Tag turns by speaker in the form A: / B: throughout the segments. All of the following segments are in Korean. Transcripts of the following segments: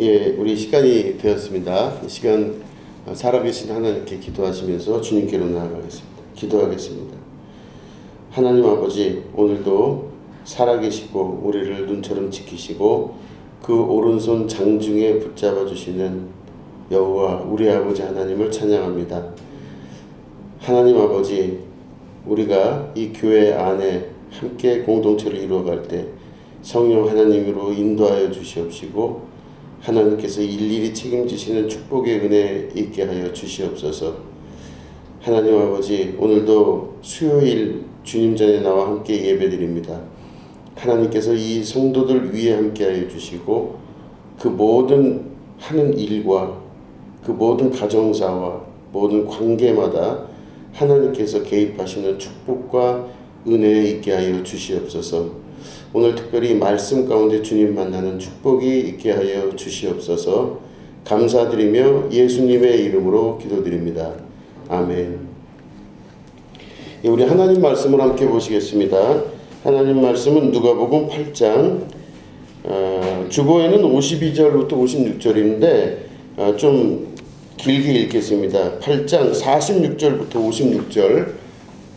A: 예, 우리 시간이 되었습니다. 이 시간 살아계신 하나님께 기도하시면서 주님께로 나아가겠습니다. 기도하겠습니다. 하나님 아버지, 오늘도 살아계시고 우리를 눈처럼 지키시고 그 오른손 장중에 붙잡아 주시는 여호와 우리 아버지 하나님을 찬양합니다. 하나님 아버지, 우리가 이 교회 안에 함께 공동체를 이루어갈 때 성령 하나님으로 인도하여 주시옵시고 하나님께서 일일이 책임지시는 축복의 은혜 있게 하여 주시옵소서. 하나님 아버지, 오늘도 수요일 주님 전에 나와 함께 예배드립니다. 하나님께서 이 성도들 위에 함께 하여 주시고 그 모든 하는 일과 그 모든 가정사와 모든 관계마다 하나님께서 개입하시는 축복과 은혜 있게 하여 주시옵소서. 오늘 특별히 말씀 가운데 주님 만나는 축복이 있게 하여 주시옵소서. 감사드리며 예수님의 이름으로 기도드립니다. 아멘. 우리 하나님 말씀을 함께 보시겠습니다. 하나님 말씀은 누가복음 8장 주보에는 52절부터 56절인데 좀 길게 읽겠습니다. 8장 46절부터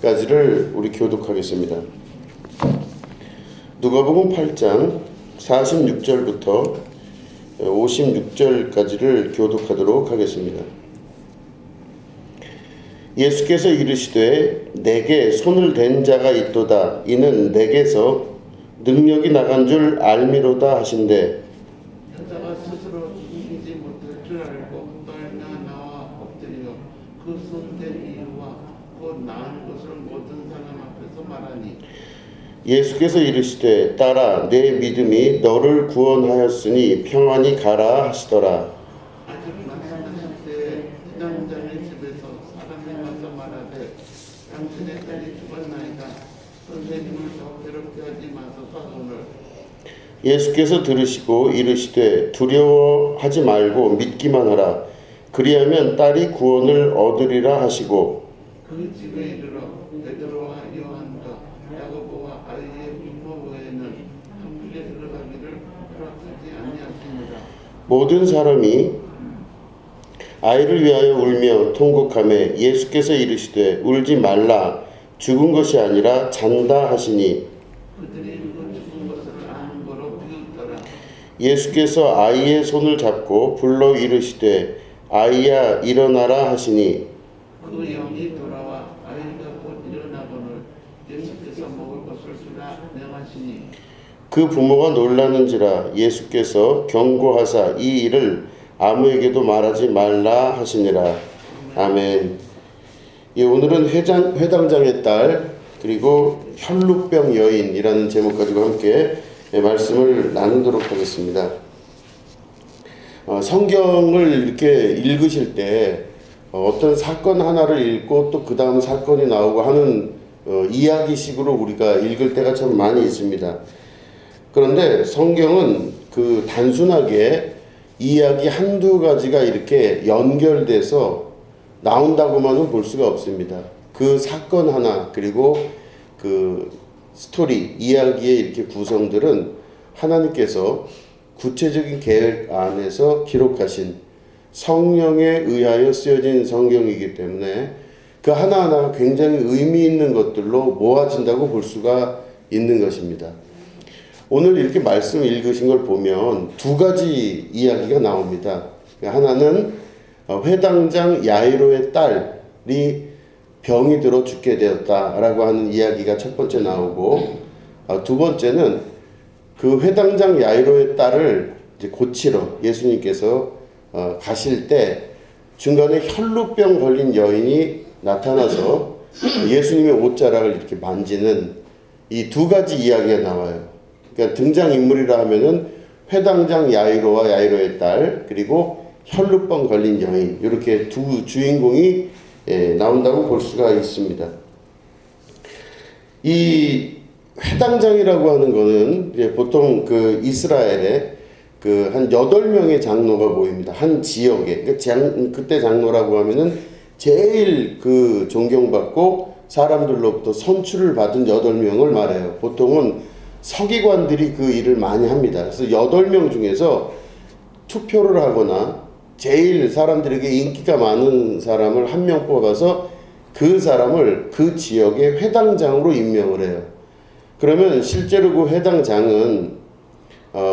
A: 56절까지를 우리 교독하겠습니다. 누가복음 8장 46절부터 56절까지를 교독하도록 하겠습니다. 예수께서 이르시되 내게 손을 댄 자가 있도다. 이는 내게서 능력이 나간 줄 알미로다 하신대.
B: 여자가 스스로 이기지 못할 줄 알고 떨며 나와 엎드려 그 손 댄 이유와 곧 나은 것을 모든 사람 앞에서 말하니
A: 예수께서 이르시되 딸아 내 믿음이 너를 구원하였으니 평안히 가라 하시더라.
B: 아직 말씀하실 때에 회당장의 집에서 사람이 와서 말하되 당신의 딸이 죽었나이다. 선생님을 더 괴롭게 하지 마소서 오늘.
A: 예수께서 들으시고 이르시되 두려워하지 말고 믿기만 하라. 그리하면 딸이 구원을 얻으리라 하시고
B: 그 집에 이르러 베드로와 요한과 야고보와 아이의 부모 외에는 함께 들어가기를 허락하지 아니하시니라.
A: 모든 사람이 아이를 위하여 울며 통곡하매 예수께서 이르시되 울지 말라. 죽은 것이 아니라 잔다 하시니
B: 그들이 그 죽은 것을 아는 거로 비웃더라.
A: 예수께서 아이의 손을 잡고 불러 이르시되 아이야 일어나라 하시니
B: 그 영이 돌아와 아이가 곧 일어나거늘 예수께서 먹을 것을 주라 명하시니
A: 그 부모가 놀라는지라. 예수께서 경고하사 이 일을 아무에게도 말하지 말라 하시니라. 아멘. 예, 오늘은 회당장의 딸 그리고 혈루병 여인이라는 제목 가지고 함께 말씀을 나누도록 하겠습니다. 성경을 이렇게 읽으실 때 어떤 사건 하나를 읽고 또 그 다음 사건이 나오고 하는 이야기식으로 우리가 읽을 때가 참 많이 있습니다. 그런데 성경은 그 단순하게 이야기 한두 가지가 이렇게 연결돼서 나온다고만은 볼 수가 없습니다. 그 사건 하나 그리고 그 스토리, 이야기의 이렇게 구성들은 하나님께서 구체적인 계획 안에서 기록하신 성령에 의하여 쓰여진 성경이기 때문에 그 하나하나가 굉장히 의미 있는 것들로 모아진다고 볼 수가 있는 것입니다. 오늘 이렇게 말씀 읽으신 걸 보면 두 가지 이야기가 나옵니다. 하나는 회당장 야이로의 딸이 병이 들어 죽게 되었다라고 하는 이야기가 첫 번째 나오고 두 번째는 그 회당장 야이로의 딸을 이제 고치러 예수님께서 가실 때 중간에 혈루병 걸린 여인이 나타나서 예수님의 옷자락을 이렇게 만지는 이 두 가지 이야기가 나와요. 그러니까 등장인물이라 하면은 회당장 야이로와 야이로의 딸 그리고 혈루병 걸린 여인 이렇게 두 주인공이 나온다고 볼 수가 있습니다. 이 회당장이라고 하는 거는 이제 보통 그 이스라엘에 그 한 8명의 장로가 모입니다. 한 지역에. 그때 장로라고 하면은 제일 그 존경받고 사람들로부터 선출을 받은 8명을 말해요. 보통은 서기관들이 그 일을 많이 합니다. 그래서 8명 중에서 투표를 하거나 제일 사람들에게 인기가 많은 사람을 한 명 뽑아서 그 사람을 그 지역의 회당장으로 임명을 해요. 그러면 실제로 그 회당장은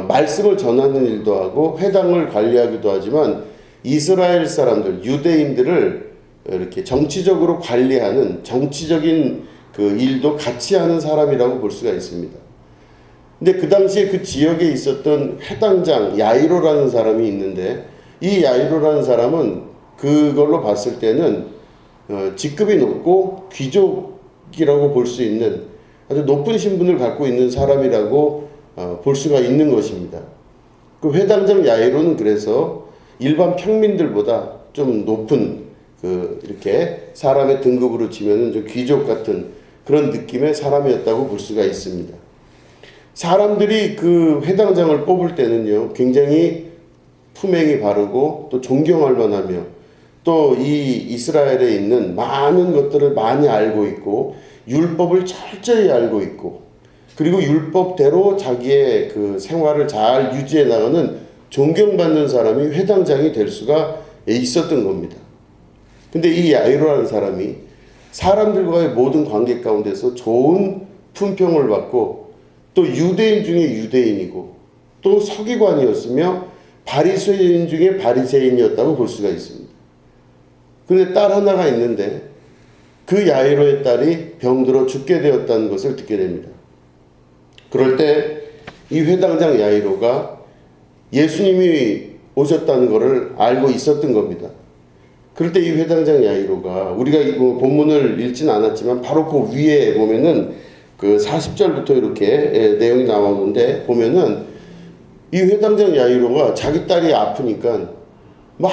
A: 말씀을 전하는 일도 하고 회당을 관리하기도 하지만 이스라엘 사람들, 유대인들을 이렇게 정치적으로 관리하는 정치적인 그 일도 같이 하는 사람이라고 볼 수가 있습니다. 근데 그 당시에 그 지역에 있었던 회당장 야이로라는 사람이 있는데 이 야이로라는 사람은 그걸로 봤을 때는 직급이 높고 귀족이라고 볼 수 있는 아주 높은 신분을 갖고 있는 사람이라고 볼 수가 있는 것입니다. 그 회당장 야이로는 그래서 일반 평민들보다 좀 높은 이렇게 사람의 등급으로 치면은 좀 귀족 같은 그런 느낌의 사람이었다고 볼 수가 있습니다. 사람들이 그 회당장을 뽑을 때는요, 굉장히 품행이 바르고 또 존경할 만하며 또 이 이스라엘에 있는 많은 것들을 많이 알고 있고 율법을 철저히 알고 있고 그리고 율법대로 자기의 그 생활을 잘 유지해 나가는 존경받는 사람이 회당장이 될 수가 있었던 겁니다. 근데 이 야이로라는 사람이 사람들과의 모든 관계 가운데서 좋은 품평을 받고 또 유대인 중에 유대인이고 또 서기관이었으며 바리새인 중에 바리새인이었다고 볼 수가 있습니다. 그런데 딸 하나가 있는데 그 야이로의 딸이 병들어 죽게 되었다는 것을 듣게 됩니다. 그럴 때 이 회당장 야이로가 예수님이 오셨다는 것을 알고 있었던 겁니다. 그럴 때 이 회당장 야이로가 우리가 이 본문을 읽진 않았지만 바로 그 위에 보면은 그 40절부터 이렇게 내용이 나오는데 보면은 이 회당장 야이로가 자기 딸이 아프니까 막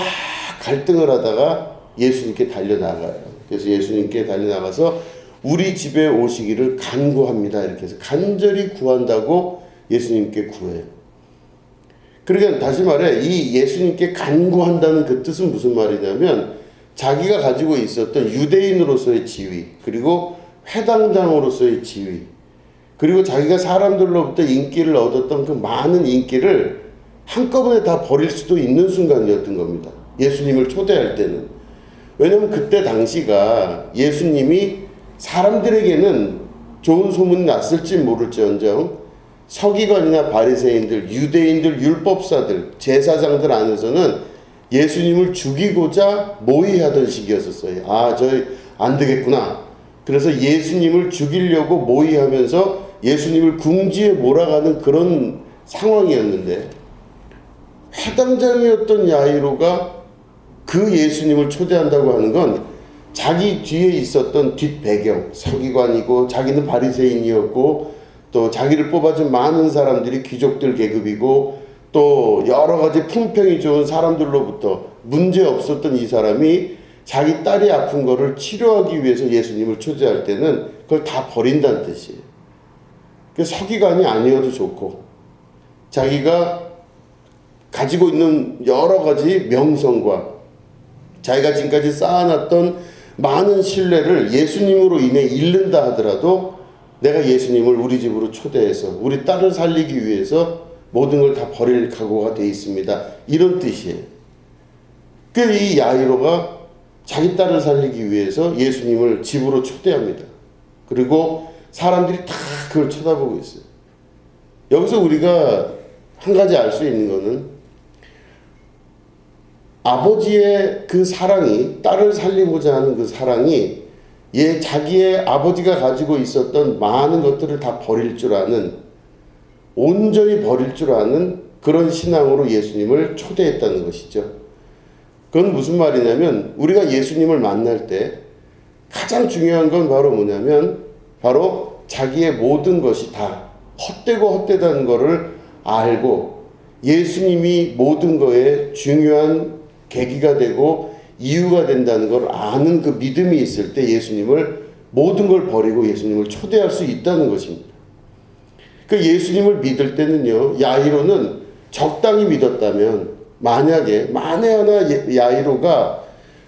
A: 갈등을 하다가 예수님께 달려나가요. 그래서 예수님께 달려나가서 우리 집에 오시기를 간구합니다. 이렇게 해서 간절히 구한다고 예수님께 구해요. 그러니까 다시 말해 이 예수님께 간구한다는 그 뜻은 무슨 말이냐면 자기가 가지고 있었던 유대인으로서의 지위 그리고 회당장으로서의 지위 그리고 자기가 사람들로부터 인기를 얻었던 그 많은 인기를 한꺼번에 다 버릴 수도 있는 순간이었던 겁니다. 예수님을 초대할 때는. 왜냐하면 그때 당시가 예수님이 사람들에게는 좋은 소문이 났을지 모를지언정 서기관이나 바리새인들, 유대인들, 율법사들, 제사장들 안에서는 예수님을 죽이고자 모의하던 시기였었어요. 아, 저희 안 되겠구나. 그래서 예수님을 죽이려고 모의하면서 예수님을 궁지에 몰아가는 그런 상황이었는데 회당장이었던 야이로가 그 예수님을 초대한다고 하는 건 자기 뒤에 있었던 뒷배경, 서기관이고 자기는 바리새인이었고 또 자기를 뽑아준 많은 사람들이 귀족들 계급이고 또 여러 가지 품평이 좋은 사람들로부터 문제 없었던 이 사람이 자기 딸이 아픈 거를 치료하기 위해서 예수님을 초대할 때는 그걸 다 버린다는 뜻이에요. 그 서기관이 아니어도 좋고 자기가 가지고 있는 여러 가지 명성과 자기가 지금까지 쌓아놨던 많은 신뢰를 예수님으로 인해 잃는다 하더라도 내가 예수님을 우리 집으로 초대해서 우리 딸을 살리기 위해서 모든 걸 다 버릴 각오가 되어 있습니다. 이런 뜻이에요. 그 이 야이로가 자기 딸을 살리기 위해서 예수님을 집으로 초대합니다. 그리고 사람들이 다 그걸 쳐다보고 있어요. 여기서 우리가 한 가지 알 수 있는 거는 아버지의 그 사랑이 딸을 살리고자 하는 그 사랑이 자기의 아버지가 가지고 있었던 많은 것들을 다 버릴 줄 아는 온전히 버릴 줄 아는 그런 신앙으로 예수님을 초대했다는 것이죠. 그건 무슨 말이냐면 우리가 예수님을 만날 때 가장 중요한 건 바로 뭐냐면 바로 자기의 모든 것이 다 헛되고 헛되다는 것을 알고 예수님이 모든 거에 중요한 계기가 되고 이유가 된다는 걸 아는 그 믿음이 있을 때 예수님을 모든 걸 버리고 예수님을 초대할 수 있다는 것입니다. 그 예수님을 믿을 때는요, 야이로는 적당히 믿었다면 만에 하나 야이로가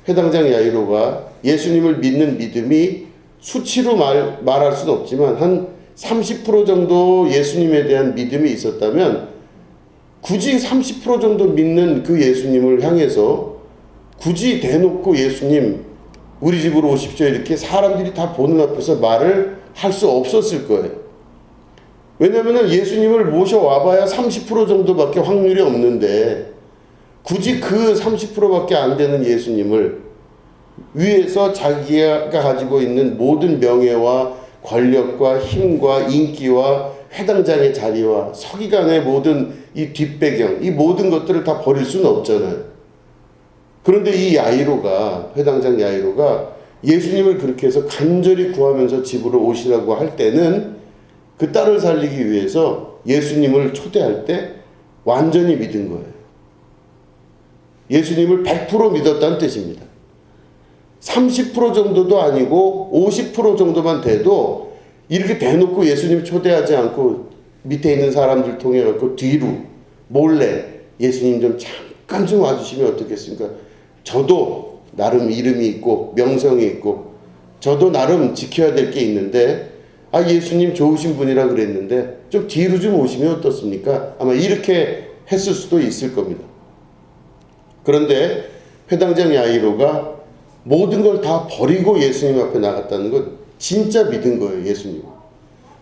A: 회당장 야이로가 예수님을 믿는 믿음이 수치로 말할 수는 없지만 한 30% 정도 예수님에 대한 믿음이 있었다면 굳이 30% 정도 믿는 그 예수님을 향해서 굳이 대놓고 예수님 우리 집으로 오십시오 이렇게 사람들이 다 보는 앞에서 말을 할 수 없었을 거예요. 왜냐하면 예수님을 모셔와봐야 30% 정도밖에 확률이 없는데 굳이 그 30%밖에 안 되는 예수님을 위에서 자기가 가지고 있는 모든 명예와 권력과 힘과 인기와 회당장의 자리와 서기관의 모든 이 뒷배경, 이 모든 것들을 다 버릴 수는 없잖아요. 그런데 이 야이로가, 회당장 야이로가 예수님을 그렇게 해서 간절히 구하면서 집으로 오시라고 할 때는 그 딸을 살리기 위해서 예수님을 초대할 때 완전히 믿은 거예요. 예수님을 100% 믿었다는 뜻입니다. 30% 정도도 아니고 50% 정도만 돼도 이렇게 대놓고 예수님 초대하지 않고 밑에 있는 사람들 통해 갖고 뒤로 몰래 예수님 좀 잠깐 좀 와주시면 어떻겠습니까? 저도 나름 이름이 있고 명성이 있고 저도 나름 지켜야 될 게 있는데 예수님 좋으신 분이라 그랬는데 좀 뒤로 좀 오시면 어떻습니까? 아마 이렇게 했을 수도 있을 겁니다. 그런데 회당장 야이로가 모든 걸 다 버리고 예수님 앞에 나갔다는 건 진짜 믿은 거예요. 예수님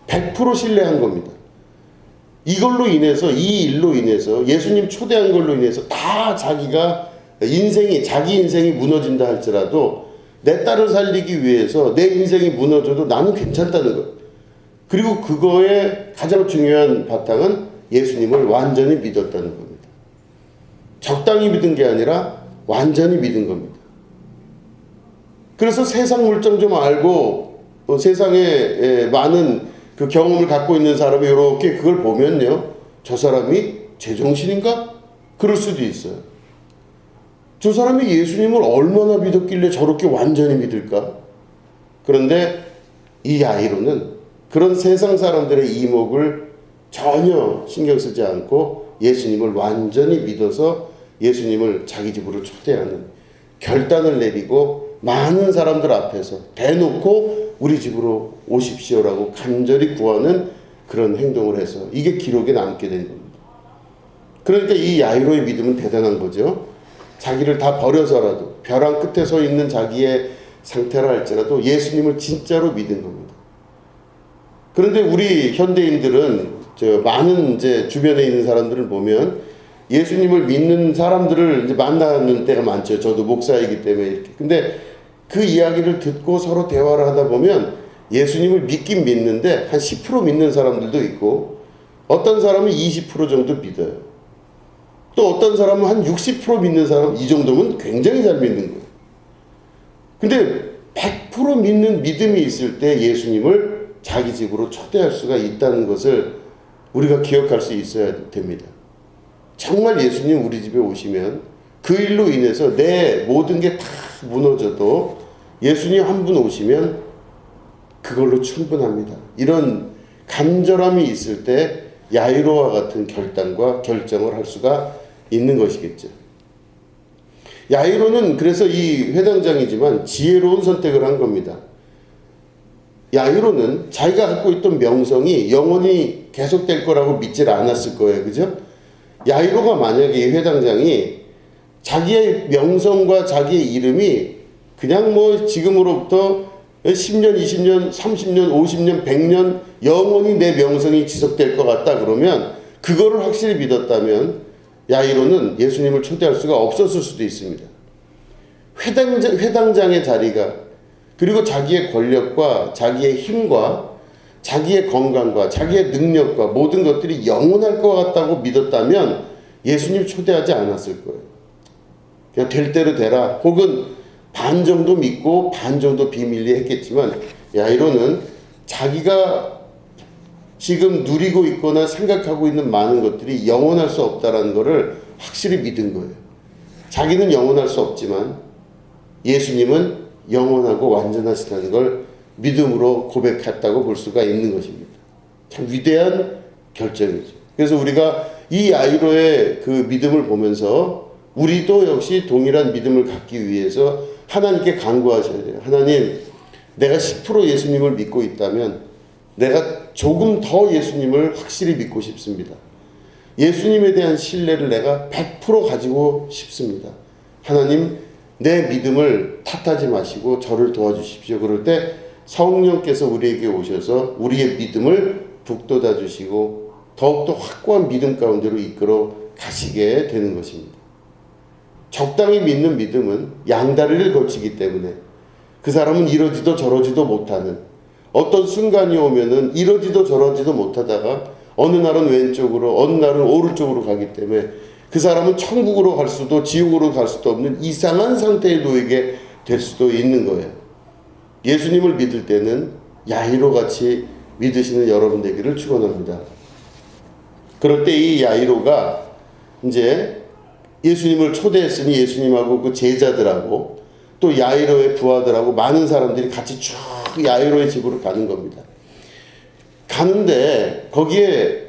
A: 100% 신뢰한 겁니다. 이걸로 인해서, 이 일로 인해서, 예수님 초대한 걸로 인해서 다 자기가 자기 인생이 무너진다 할지라도 내 딸을 살리기 위해서 내 인생이 무너져도 나는 괜찮다는 것. 그리고 그거의 가장 중요한 바탕은 예수님을 완전히 믿었다는 겁니다. 적당히 믿은 게 아니라 완전히 믿은 겁니다. 그래서 세상 물정 좀 알고 세상에 많은 그 경험을 갖고 있는 사람이 이렇게 그걸 보면요, 저 사람이 제정신인가? 그럴 수도 있어요. 저 사람이 예수님을 얼마나 믿었길래 저렇게 완전히 믿을까? 그런데 이 야이로는 그런 세상 사람들의 이목을 전혀 신경 쓰지 않고 예수님을 완전히 믿어서 예수님을 자기 집으로 초대하는 결단을 내리고 많은 사람들 앞에서 대놓고 우리 집으로 오십시오라고 간절히 구하는 그런 행동을 해서 이게 기록에 남게 된 겁니다. 그러니까 이 야이로의 믿음은 대단한 거죠. 자기를 다 버려서라도 벼랑 끝에 서 있는 자기의 상태라 할지라도 예수님을 진짜로 믿은 겁니다. 그런데 우리 현대인들은 많은 이제 주변에 있는 사람들을 보면 예수님을 믿는 사람들을 이제 만나는 때가 많죠. 저도 목사이기 때문에 이렇게. 근데 그 이야기를 듣고 서로 대화를 하다 보면 예수님을 믿긴 믿는데 한 10% 믿는 사람들도 있고 어떤 사람은 20% 정도 믿어요. 또 어떤 사람은 한 60% 믿는 사람, 이 정도면 굉장히 잘 믿는 거예요. 근데 100% 믿는 믿음이 있을 때 예수님을 자기 집으로 초대할 수가 있다는 것을 우리가 기억할 수 있어야 됩니다. 정말 예수님 우리 집에 오시면 그 일로 인해서 내 모든 게 다 무너져도 예수님 한 분 오시면 그걸로 충분합니다. 이런 간절함이 있을 때 야이로와 같은 결단과 결정을 할 수가 있는 것이겠죠. 야이로는 그래서 이 회당장이지만 지혜로운 선택을 한 겁니다. 야이로는 자기가 갖고 있던 명성이 영원히 계속될 거라고 믿질 않았을 거예요. 그죠? 야이로가 만약에 이 회당장이 자기의 명성과 자기의 이름이 그냥 뭐 지금으로부터 10년, 20년, 30년, 50년, 100년 영원히 내 명성이 지속될 것 같다 그러면 그거를 확실히 믿었다면 야이로는 예수님을 초대할 수가 없었을 수도 있습니다. 회당장의 자리가 그리고 자기의 권력과 자기의 힘과 자기의 건강과 자기의 능력과 모든 것들이 영원할 것 같다고 믿었다면 예수님 초대하지 않았을 거예요. 그냥 될 대로 되라 혹은 반 정도 믿고 반 정도 비밀리 했겠지만 야이로는 자기가 지금 누리고 있거나 생각하고 있는 많은 것들이 영원할 수 없다라는 것을 확실히 믿은 거예요. 자기는 영원할 수 없지만 예수님은 영원하고 완전하시다는 걸 믿음으로 고백했다고 볼 수가 있는 것입니다. 참 위대한 결정이죠. 그래서 우리가 이 야이로의 그 믿음을 보면서 우리도 역시 동일한 믿음을 갖기 위해서 하나님께 간구하셔야 돼요. 하나님, 내가 10% 예수님을 믿고 있다면 내가 조금 더 예수님을 확실히 믿고 싶습니다. 예수님에 대한 신뢰를 내가 100% 가지고 싶습니다. 하나님, 내 믿음을 탓하지 마시고 저를 도와주십시오. 그럴 때 성령께서 우리에게 오셔서 우리의 믿음을 북돋아 주시고 더욱더 확고한 믿음 가운데로 이끌어 가시게 되는 것입니다. 적당히 믿는 믿음은 양다리를 걸치기 때문에 그 사람은 이러지도 저러지도 못하는, 어떤 순간이 오면은 이러지도 저러지도 못하다가 어느 날은 왼쪽으로 어느 날은 오른쪽으로 가기 때문에 그 사람은 천국으로 갈 수도 지옥으로 갈 수도 없는 이상한 상태에 놓이게 될 수도 있는 거예요. 예수님을 믿을 때는 야이로 같이 믿으시는 여러분 되기를 축원합니다. 그럴 때 이 야이로가 이제 예수님을 초대했으니 예수님하고 그 제자들하고 또 야이로의 부하들하고 많은 사람들이 같이 쭉 야이로의 집으로 가는 겁니다. 가는데 거기에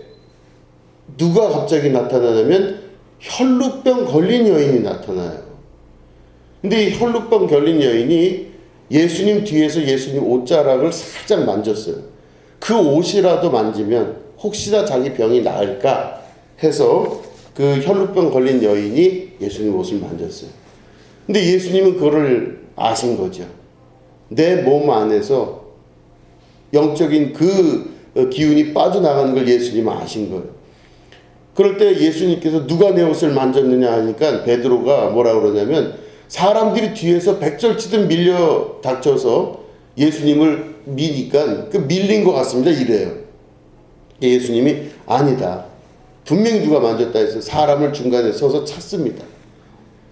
A: 누가 갑자기 나타나냐면 혈루병 걸린 여인이 나타나요. 근데 이 혈루병 걸린 여인이 예수님 뒤에서 예수님 옷자락을 살짝 만졌어요. 그 옷이라도 만지면 혹시나 자기 병이 나을까 해서 그 혈루병 걸린 여인이 예수님 옷을 만졌어요. 근데 예수님은 그거를 아신 거죠. 내 몸 안에서 영적인 그 기운이 빠져나가는 걸 예수님은 아신 거예요. 그럴 때 예수님께서 누가 내 옷을 만졌느냐 하니까 베드로가 뭐라 그러냐면 사람들이 뒤에서 백절치듯 밀려 닥쳐서 예수님을 미니까 그 밀린 것 같습니다. 이래요. 예수님이 아니다. 분명히 누가 만졌다 해서 사람을 중간에 서서 찾습니다.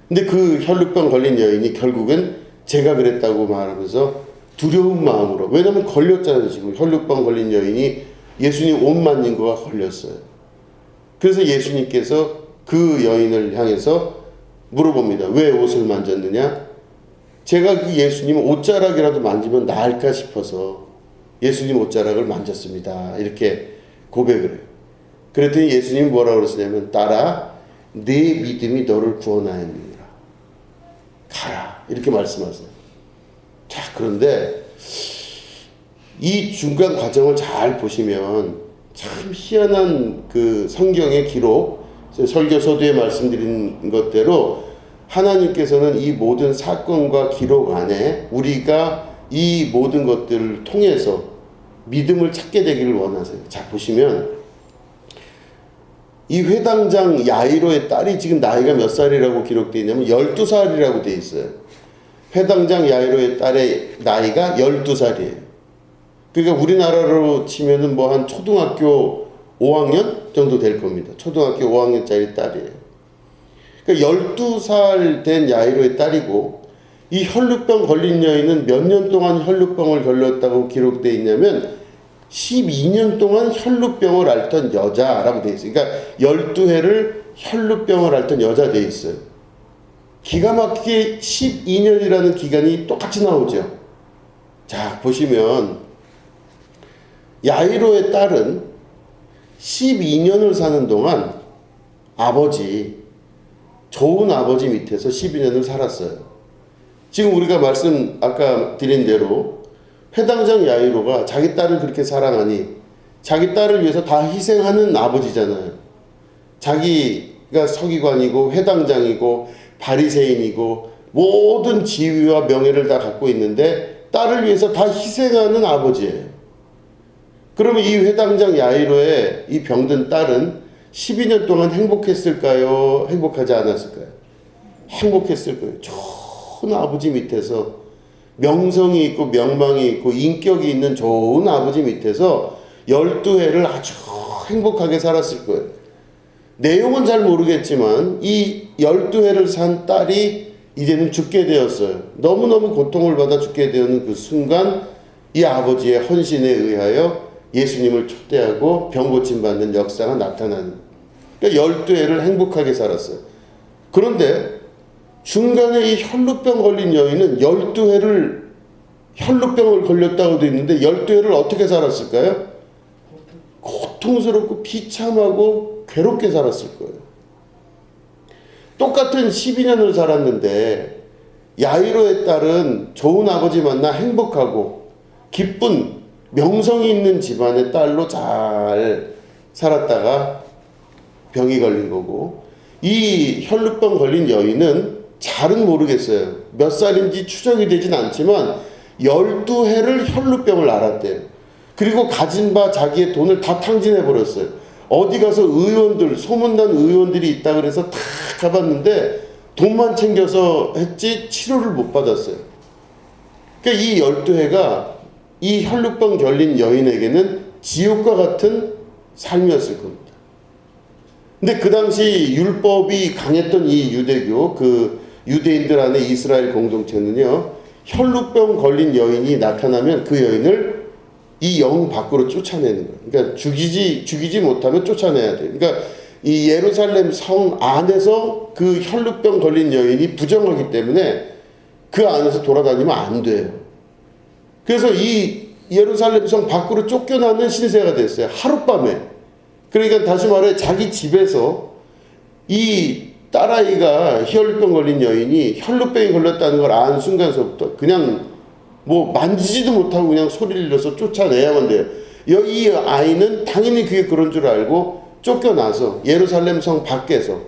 A: 근데 그 혈루병 걸린 여인이 결국은 제가 그랬다고 말하면서 두려운 마음으로, 왜냐면 걸렸잖아요. 지금 혈루병 걸린 여인이 예수님 옷 만진 거가 걸렸어요. 그래서 예수님께서 그 여인을 향해서 물어봅니다. 왜 옷을 만졌느냐? 제가 그 예수님 옷자락이라도 만지면 나을까 싶어서 예수님 옷자락을 만졌습니다. 이렇게 고백을 해요. 그랬더니 예수님이 뭐라고 그러시냐면 딸아, 네 믿음이 너를 구원하였느니라. 가라. 이렇게 말씀하세요. 자, 그런데 이 중간 과정을 잘 보시면 참 희한한 그 성경의 기록, 설교 서두에 말씀드린 것대로 하나님께서는 이 모든 사건과 기록 안에 우리가 이 모든 것들을 통해서 믿음을 찾게 되기를 원하세요. 자, 보시면 이 회당장 야이로의 딸이 지금 나이가 몇 살이라고 기록되어 있냐면 12살이라고 되어 있어요. 회당장 야이로의 딸의 나이가 12살이에요. 그러니까 우리나라로 치면은 뭐 한 초등학교 5학년 정도 될 겁니다. 초등학교 5학년짜리 딸이에요. 그러니까 12살 된 야이로의 딸이고, 이 혈루병 걸린 여인은 몇 년 동안 혈루병을 걸렸다고 기록되어 있냐면 12년 동안 혈루병을 앓던 여자라고 되어 있어요. 그러니까 12해를 혈루병을 앓던 여자 되어 있어요. 기가 막히게 12년이라는 기간이 똑같이 나오죠. 자, 보시면 야이로의 딸은 12년을 사는 동안 아버지, 좋은 아버지 밑에서 12년을 살았어요. 지금 우리가 아까 드린 대로 회당장 야이로가 자기 딸을 그렇게 사랑하니 자기 딸을 위해서 다 희생하는 아버지잖아요. 자기가 서기관이고 회당장이고 바리새인이고 모든 지위와 명예를 다 갖고 있는데 딸을 위해서 다 희생하는 아버지예요. 그러면 이 회당장 야이로의 이 병든 딸은 12년 동안 행복했을까요? 행복하지 않았을까요? 행복했을 거예요. 좋은 아버지 밑에서 명성이 있고 명망이 있고 인격이 있는 좋은 아버지 밑에서 12해를 아주 행복하게 살았을 거예요. 내용은 잘 모르겠지만 이 12해를 산 딸이 이제는 죽게 되었어요. 너무너무 고통을 받아 죽게 되는 그 순간 이 아버지의 헌신에 의하여 예수님을 초대하고 병 고침 받는 역사가 나타나는, 그러니까 12해를 행복하게 살았어요. 그런데 중간에 이 혈루병 걸린 여인은 12해를 혈루병을 걸렸다고 되어 있는데 12해를 어떻게 살았을까요? 고통스럽고 비참하고 괴롭게 살았을 거예요. 똑같은 12년을 살았는데 야이로의 딸은 좋은 아버지 만나 행복하고 기쁜 명성이 있는 집안의 딸로 잘 살았다가 병이 걸린 거고, 이 혈루병 걸린 여인은 잘은 모르겠어요. 몇 살인지 추정이 되진 않지만 12해를 혈루병을 앓았대요. 그리고 가진 바 자기의 돈을 다 탕진해 버렸어요. 어디 가서 의원들, 소문난 의원들이 있다 그래서 다 가봤는데 돈만 챙겨서 했지 치료를 못 받았어요. 그러니까 이 12해가 이 혈루병 걸린 여인에게는 지옥과 같은 삶이었을 겁니다. 근데 그 당시 율법이 강했던 이 유대교, 그 유대인들 안에 이스라엘 공동체는요, 혈루병 걸린 여인이 나타나면 그 여인을 이 영 밖으로 쫓아내는 거예요. 그러니까 죽이지 못하면 쫓아내야 돼요. 그러니까 이 예루살렘 성 안에서 그 혈루병 걸린 여인이 부정하기 때문에 그 안에서 돌아다니면 안 돼요. 그래서 이 예루살렘 성 밖으로 쫓겨나는 신세가 됐어요. 하룻밤에. 그러니까 다시 말해 자기 집에서 이 딸아이가 혈루병 걸린 여인이 혈루병이 걸렸다는 걸 안 순간서부터 그냥 뭐 만지지도 못하고 그냥 소리를 내서 쫓아내야만 돼요. 이 아이는 당연히 그게 그런 줄 알고 쫓겨나서 예루살렘 성 밖에서,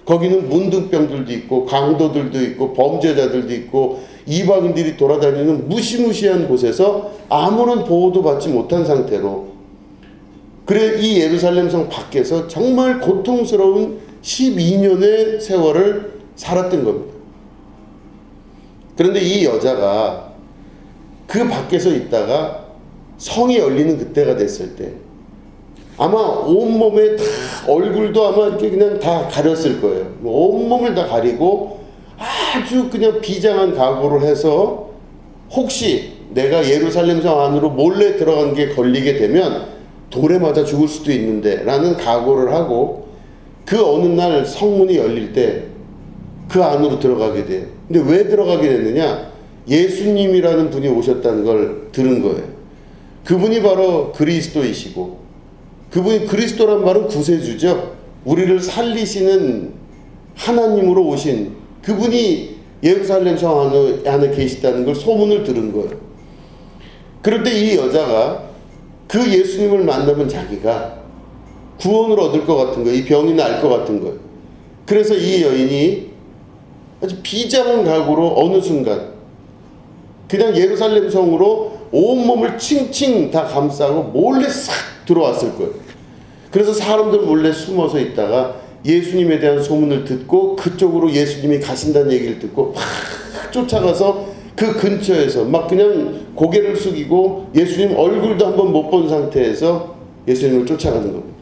A: 거기는 문둥병들도 있고 강도들도 있고 범죄자들도 있고 이방인들이 돌아다니는 무시무시한 곳에서 아무런 보호도 받지 못한 상태로, 그래 이 예루살렘 성 밖에서 정말 고통스러운 12년의 세월을 살았던 겁니다. 그런데 이 여자가 그 밖에서 있다가 성이 열리는 그때가 됐을 때 아마 온몸에 다, 얼굴도 아마 이렇게 그냥 다 가렸을 거예요. 온몸을 다 가리고 아주 그냥 비장한 각오를 해서 혹시 내가 예루살렘 성 안으로 몰래 들어간 게 걸리게 되면 돌에 맞아 죽을 수도 있는데 라는 각오를 하고 그 어느 날 성문이 열릴 때 그 안으로 들어가게 돼요. 근데 왜 들어가게 됐느냐? 예수님이라는 분이 오셨다는 걸 들은 거예요. 그분이 바로 그리스도이시고, 그분이 그리스도란 말은 구세주죠. 우리를 살리시는 하나님으로 오신 그분이 예루살렘 성 안에 계시다는 걸 소문을 들은 거예요. 그럴 때 이 여자가 그 예수님을 만나면 자기가 구원을 얻을 것 같은 거예요. 이 병이 나을 것 같은 거예요. 그래서 이 여인이 아주 비장한 각오로 어느 순간 그냥 예루살렘 성으로 온몸을 칭칭 다 감싸고 몰래 싹 들어왔을 거예요. 그래서 사람들 몰래 숨어서 있다가 예수님에 대한 소문을 듣고 그쪽으로 예수님이 가신다는 얘기를 듣고 막 쫓아가서 그 근처에서 막 그냥 고개를 숙이고 예수님 얼굴도 한번 못 본 상태에서 예수님을 쫓아가는 겁니다.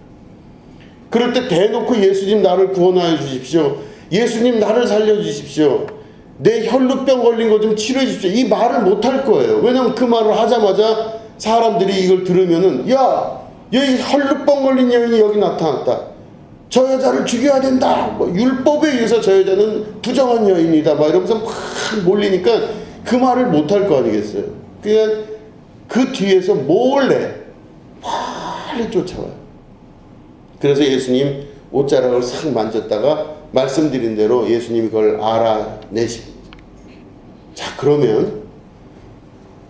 A: 그럴 때 대놓고 예수님 나를 구원하여 주십시오. 예수님 나를 살려주십시오. 내 혈루병 걸린 거 좀 치료해 주십시오. 이 말을 못 할 거예요. 왜냐면 그 말을 하자마자 사람들이 이걸 들으면은 야, 여기 혈루병 걸린 여인이 여기 나타났다. 저 여자를 죽여야 된다. 뭐 율법에 의해서 저 여자는 부정한 여인이다. 막 이러면서 막 몰리니까 그 말을 못 할 거 아니겠어요. 그냥 그 뒤에서 몰래 쫓아와요. 그래서 예수님 옷자락을 싹 만졌다가 말씀드린 대로 예수님이 그걸 알아내십니다. 자, 그러면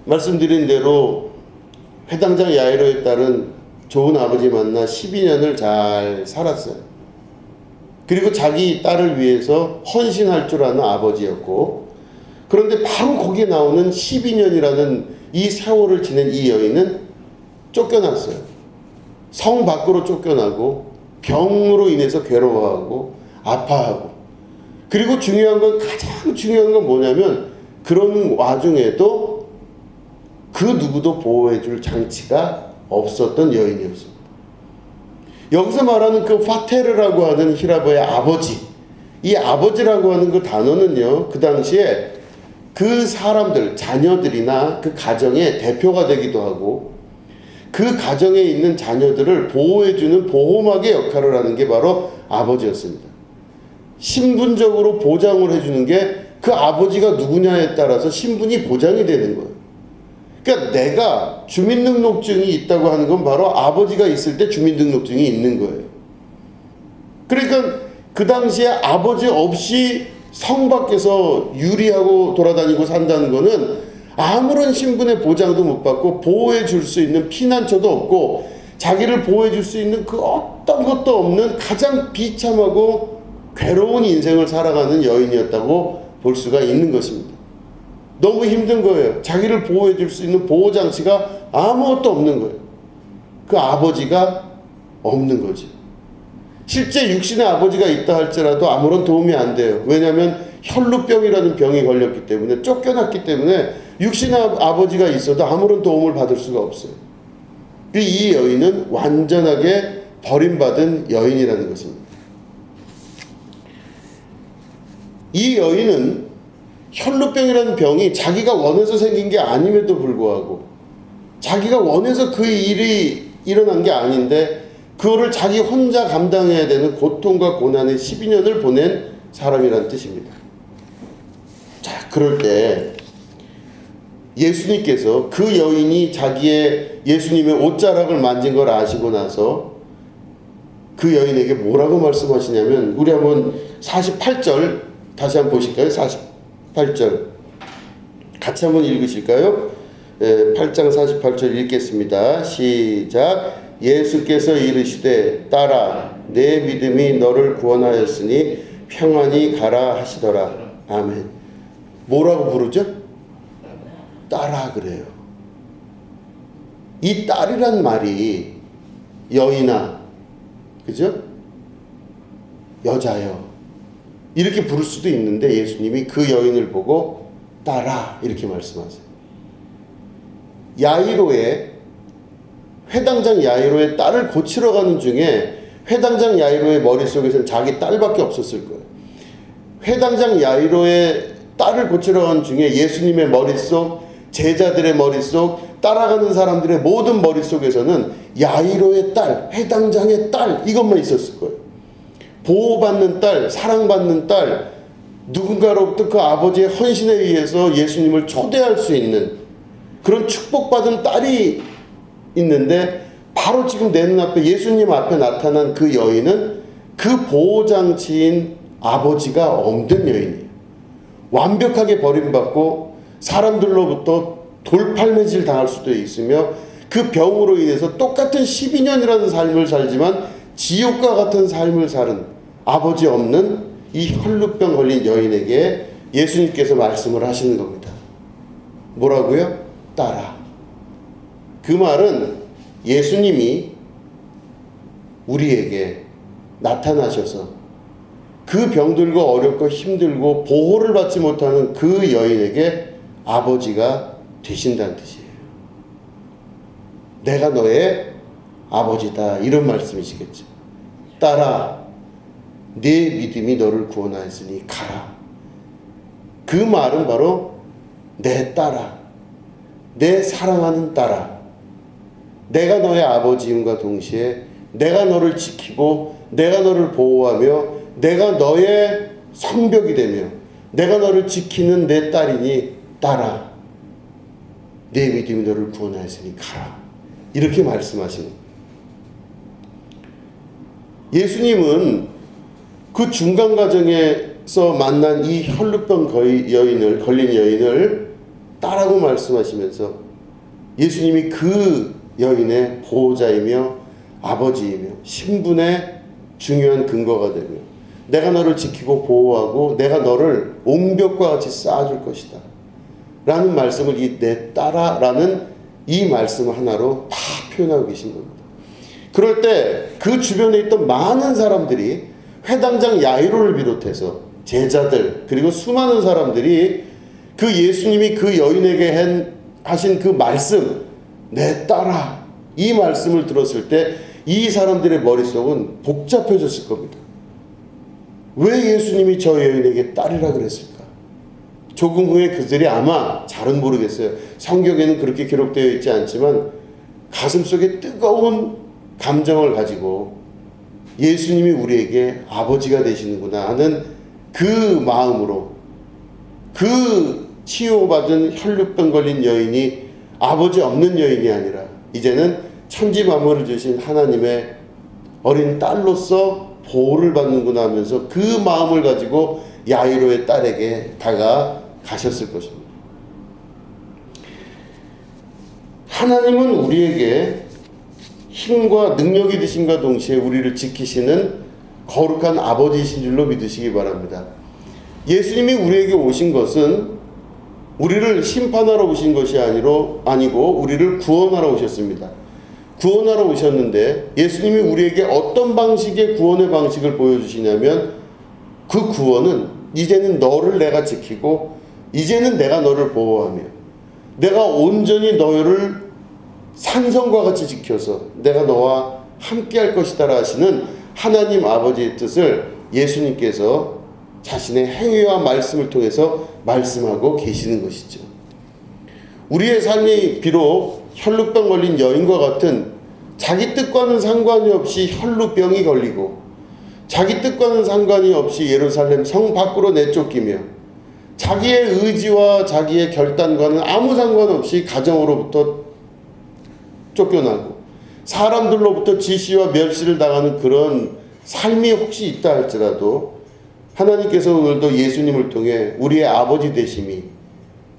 A: 말씀드린 대로 회당장 야이로의 딸은 좋은 아버지 만나 12년을 잘 살았어요. 그리고 자기 딸을 위해서 헌신할 줄 아는 아버지였고, 그런데 바로 거기에 나오는 12년이라는 이 세월을 지낸 이 여인은 쫓겨났어요. 성 밖으로 쫓겨나고 병으로 인해서 괴로워하고 아파하고, 그리고 가장 중요한 건 뭐냐면 그런 와중에도 그 누구도 보호해줄 장치가 없었던 여인이었습니다. 여기서 말하는 그 파테르라고 하는 히라보의 아버지, 이 아버지라고 하는 그 단어는요, 그 당시에 그 사람들, 자녀들이나 그 가정의 대표가 되기도 하고 그 가정에 있는 자녀들을 보호해주는 보호막의 역할을 하는 게 바로 아버지였습니다. 신분적으로 보장을 해주는 게 그 아버지가 누구냐에 따라서 신분이 보장이 되는 거예요. 그러니까 내가 주민등록증이 있다고 하는 건 바로 아버지가 있을 때 주민등록증이 있는 거예요. 그러니까 그 당시에 아버지 없이 성 밖에서 유리하고 돌아다니고 산다는 거는 아무런 신분의 보장도 못 받고 보호해 줄 수 있는 피난처도 없고 자기를 보호해 줄 수 있는 그 어떤 것도 없는 가장 비참하고 괴로운 인생을 살아가는 여인이었다고 볼 수가 있는 것입니다. 너무 힘든 거예요. 자기를 보호해 줄 수 있는 보호장치가 아무것도 없는 거예요. 그 아버지가 없는 거지. 실제 육신의 아버지가 있다 할지라도 아무런 도움이 안 돼요. 왜냐하면 혈루병이라는 병이 걸렸기 때문에, 쫓겨났기 때문에 육신의 아버지가 있어도 아무런 도움을 받을 수가 없어요. 이 여인은 완전하게 버림받은 여인이라는 것입니다. 이 여인은 혈루병이라는 병이 자기가 원해서 생긴 게 아님에도 불구하고, 자기가 원해서 그 일이 일어난 게 아닌데 그거를 자기 혼자 감당해야 되는 고통과 고난의 12년을 보낸 사람이라는 뜻입니다. 자, 그럴 때 예수님께서 그 여인이 자기의 예수님의 옷자락을 만진 걸 아시고 나서 그 여인에게 뭐라고 말씀하시냐면, 우리 한번 48절 다시 한번 보실까요? 48절 같이 한번 읽으실까요? 8장 48절 읽겠습니다. 시작. 예수께서 이르시되 딸아 내 믿음이 너를 구원하였으니 평안히 가라 하시더라. 아멘. 뭐라고 부르죠? 딸아 그래요. 이 딸이란 말이 여인아, 그죠? 여자여 이렇게 부를 수도 있는데 예수님이 그 여인을 보고 딸아 이렇게 말씀하세요. 야이로의 회당장 야이로의 딸을 고치러 가는 중에 회당장 야이로의 머릿속에서는 자기 딸밖에 없었을 거예요. 회당장 야이로의 딸을 고치러 가는 중에 예수님의 머릿속, 제자들의 머릿속, 따라가는 사람들의 모든 머릿속에서는 야이로의 딸, 회당장의 딸 이것만 있었을 거예요. 보호받는 딸, 사랑받는 딸, 누군가로부터 그 아버지의 헌신에 의해서 예수님을 초대할 수 있는 그런 축복받은 딸이 있는데, 바로 지금 내 눈앞에 예수님 앞에 나타난 그 여인은 그 보호장치인 아버지가 없는 여인이에요. 완벽하게 버림받고 사람들로부터 돌팔매질 당할 수도 있으며 그 병으로 인해서 똑같은 12년이라는 삶을 살지만 지옥과 같은 삶을 사는 아버지 없는 이 혈루병 걸린 여인에게 예수님께서 말씀을 하시는 겁니다. 뭐라고요? 딸아. 그 말은 예수님이 우리에게 나타나셔서 그 병들고 어렵고 힘들고 보호를 받지 못하는 그 여인에게 아버지가 되신다는 뜻이에요. 내가 너의 아버지다 이런 말씀이시겠죠. 딸아 네 믿음이 너를 구원하였으니 가라. 그 말은 바로 내 딸아, 내 사랑하는 딸아, 내가 너의 아버지임과 동시에 내가 너를 지키고 내가 너를 보호하며 내가 너의 성벽이 되며 내가 너를 지키는 내 딸이니 딸아 내 믿음이 너를 구원하였으니 가라. 이렇게 말씀하시는 거예요. 예수님은 그 중간 과정에서 만난 이 혈루병 걸린 여인을 딸하고 말씀하시면서 예수님이 그 여인의 보호자이며 아버지이며 신분의 중요한 근거가 되며 내가 너를 지키고 보호하고 내가 너를 옹벽과 같이 쌓아줄 것이다 라는 말씀을 이 내 딸아 라는 이 말씀 하나로 다 표현하고 계신 겁니다. 그럴 때 그 주변에 있던 많은 사람들이 회당장 야이로를 비롯해서 제자들 그리고 수많은 사람들이 그 예수님이 그 여인에게 하신 그 말씀 내 딸아 이 말씀을 들었을 때 이 사람들의 머릿속은 복잡해졌을 겁니다. 왜 예수님이 저 여인에게 딸이라 그랬을까? 조금 후에 그들이 아마 잘은 모르겠어요. 성경에는 그렇게 기록되어 있지 않지만 가슴속에 뜨거운 감정을 가지고 예수님이 우리에게 아버지가 되시는구나 하는 그 마음으로 그 치유받은 혈루병 걸린 여인이 아버지 없는 여인이 아니라 이제는 천지만물을 주신 하나님의 어린 딸로서 보호를 받는구나 하면서 그 마음을 가지고 야이로의 딸에게 다가가셨을 것입니다. 하나님은 우리에게 힘과 능력이 되심과 동시에 우리를 지키시는 거룩한 아버지이신 줄로 믿으시기 바랍니다. 예수님이 우리에게 오신 것은 우리를 심판하러 오신 것이 아니고 우리를 구원하러 오셨습니다. 구원하러 오셨는데 예수님이 우리에게 어떤 방식의 구원의 방식을 보여주시냐면 그 구원은 이제는 너를 내가 지키고 이제는 내가 너를 보호하며 내가 온전히 너를 산성과 같이 지켜서 내가 너와 함께 할 것이다 하시는 하나님 아버지의 뜻을 예수님께서 자신의 행위와 말씀을 통해서 말씀하고 계시는 것이죠. 우리의 삶이 비록 혈루병 걸린 여인과 같은 자기 뜻과는 상관이 없이 혈루병이 걸리고 자기 뜻과는 상관이 없이 예루살렘 성 밖으로 내쫓기며 자기의 의지와 자기의 결단과는 아무 상관없이 가정으로부터 쫓겨나고 사람들로부터 지시와 멸시를 당하는 그런 삶이 혹시 있다 할지라도 하나님께서 오늘도 예수님을 통해 우리의 아버지 되심이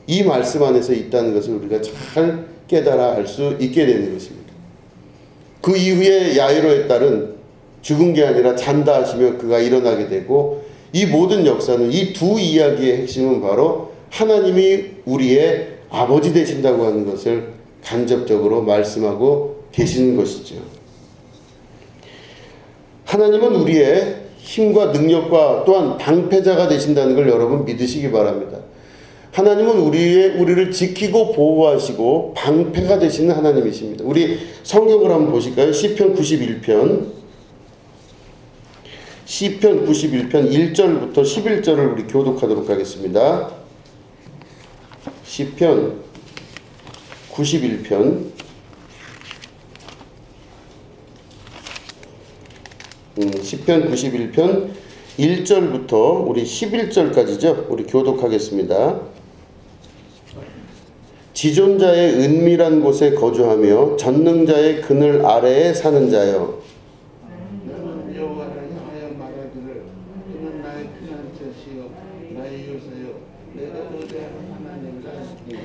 A: 이 말씀 안에서 있다는 것을 우리가 잘 깨달아 알 수 있게 되는 것입니다. 그 이후에 야이로의 딸은 죽은 게 아니라 잔다 하시며 그가 일어나게 되고 이 모든 역사는 이 두 이야기의 핵심은 바로 하나님이 우리의 아버지 되신다고 하는 것을 간접적으로 말씀하고 계시는 것이죠. 하나님은 우리의 힘과 능력과 또한 방패자가 되신다는 걸 여러분 믿으시기 바랍니다. 하나님은 우리를 지키고 보호하시고 방패가 되시는 하나님이십니다. 우리 성경을 한번 보실까요? 시편 91편 1절부터 11절을 우리 교독하도록 하겠습니다. 시편 91편 1절부터 우리 11절까지죠. 우리 교독하겠습니다. 지존자의 은밀한 곳에 거주하며 전능자의 그늘 아래에 사는 자여
B: 너는 여호와를 향하여 말하기를 그는 나의 피난처시요 나의 요새요 내가 거대한 하나님이라 하시니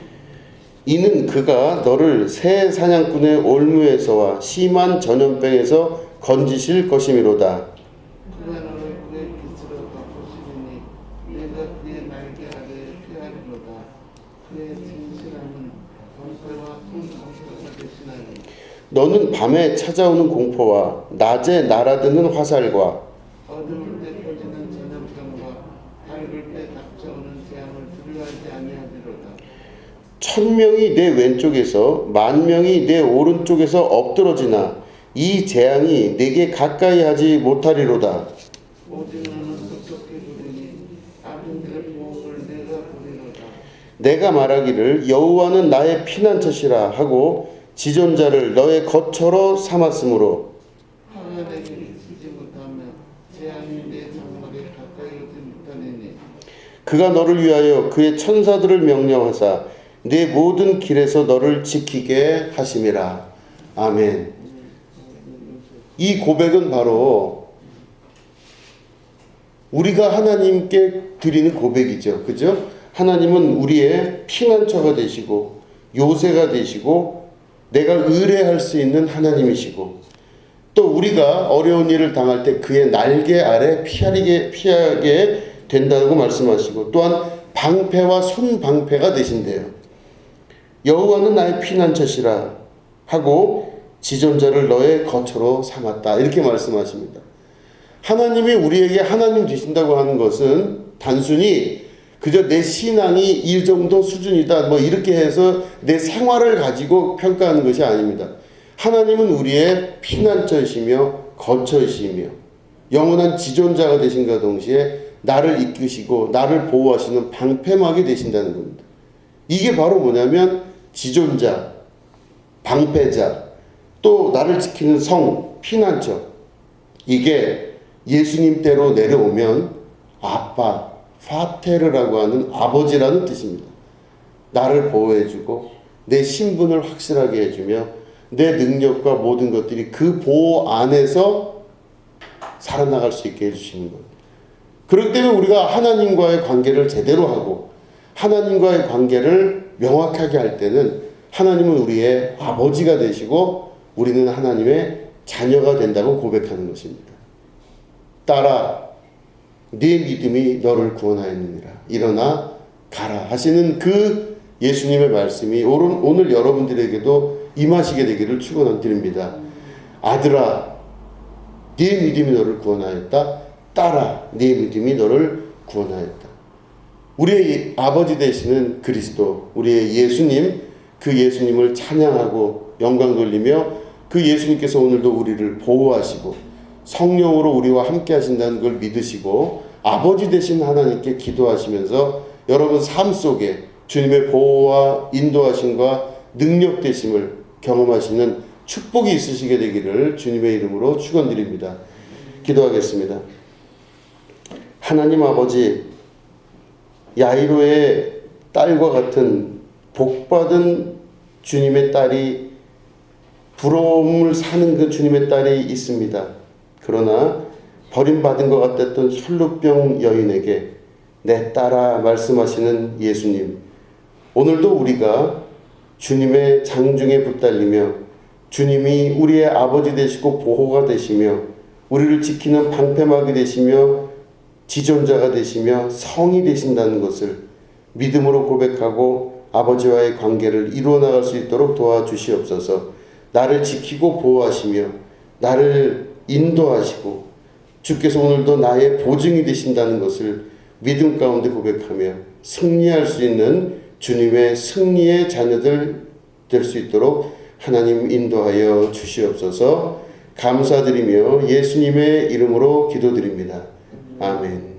A: 이는 그가 너를 새 사냥꾼의 올무에서와 심한 전염병에서 건지실 것이미로다.
B: 그가 너를 그의 깃으로 덮으시리니 내가 그의 날개 아래에 피하리로다. 그의 진실함은 방패와 손방패가 되시나니
A: 너는 밤에 찾아오는 공포와 낮에 날아드는 화살과
B: 어두울 때 퍼지는 전염병과 밝을 때 닥쳐오는 재앙을 두려워하지 아니하리로다.
A: 1000명이 내 왼쪽에서 10,000명이 내 오른쪽에서 엎드러지나 이 재앙이 내게 가까이 하지 못하리로다.
B: 오직 너는 섭섭히 부르니 악인들의 보복을 내가 보리로다.
A: 내가 말하기를 여호와는 나의 피난처시라 하고 지존자를 너의 거처로 삼았으므로
B: 화가 내게 미치지 못하며 재앙이 내 장막에 가까이 오지 못하리니
A: 그가 너를 위하여 그의 천사들을 명령하사 내 모든 길에서 너를 지키게 하심이라. 아멘. 이 고백은 바로 우리가 하나님께 드리는 고백이죠. 그죠? 하나님은 우리의 피난처가 되시고 요새가 되시고 내가 의뢰할 수 있는 하나님이시고 또 우리가 어려운 일을 당할 때 그의 날개 아래 피하게 된다고 말씀하시고 또한 방패와 손방패가 되신대요. 여호와는 나의 피난처시라 하고 지존자를 너의 거처로 삼았다. 이렇게 말씀하십니다. 하나님이 우리에게 하나님 되신다고 하는 것은 단순히 그저 내 신앙이 이 정도 수준이다 뭐 이렇게 해서 내 생활을 가지고 평가하는 것이 아닙니다. 하나님은 우리의 피난처이시며 거처이시며 영원한 지존자가 되신과 동시에 나를 이끄시고 나를 보호하시는 방패막이 되신다는 겁니다. 이게 바로 뭐냐면 지존자, 방패자, 또 나를 지키는 성, 피난처. 이게 예수님 때로 내려오면 아빠, 파테르라고 하는 아버지라는 뜻입니다. 나를 보호해주고 내 신분을 확실하게 해주며 내 능력과 모든 것들이 그 보호 안에서 살아나갈 수 있게 해주시는 것. 그렇기 때문에 우리가 하나님과의 관계를 제대로 하고 하나님과의 관계를 명확하게 할 때는 하나님은 우리의 아버지가 되시고 우리는 하나님의 자녀가 된다고 고백하는 것입니다. 딸아, 네 믿음이 너를 구원하였느니라. 일어나 가라 하시는 그 예수님의 말씀이 오늘 여러분들에게도 임하시게 되기를 축원드립니다. 아들아, 네 믿음이 너를 구원하였다. 딸아, 네 믿음이 너를 구원하였다. 우리의 아버지 되시는 그리스도, 우리의 예수님, 그 예수님을 찬양하고 영광 돌리며 그 예수님께서 오늘도 우리를 보호하시고 성령으로 우리와 함께 하신다는 걸 믿으시고 아버지 되신 하나님께 기도하시면서 여러분 삶 속에 주님의 보호와 인도하심과 능력 되심을 경험하시는 축복이 있으시게 되기를 주님의 이름으로 축원드립니다. 기도하겠습니다. 하나님 아버지, 야이로의 딸과 같은 복받은 주님의 딸이, 부러움을 사는 그 주님의 딸이 있습니다. 그러나 버림받은 것 같았던 혈루병 여인에게 내 딸아 말씀하시는 예수님, 오늘도 우리가 주님의 장중에 붙들리며 주님이 우리의 아버지 되시고 보호가 되시며 우리를 지키는 방패막이 되시며 지존자가 되시며 성이 되신다는 것을 믿음으로 고백하고 아버지와의 관계를 이루어 나갈 수 있도록 도와주시옵소서. 나를 지키고 보호하시며 나를 인도하시고 주께서 오늘도 나의 보증이 되신다는 것을 믿음 가운데 고백하며 승리할 수 있는 주님의 승리의 자녀들 될 수 있도록 하나님 인도하여 주시옵소서. 감사드리며 예수님의 이름으로 기도드립니다. 아멘.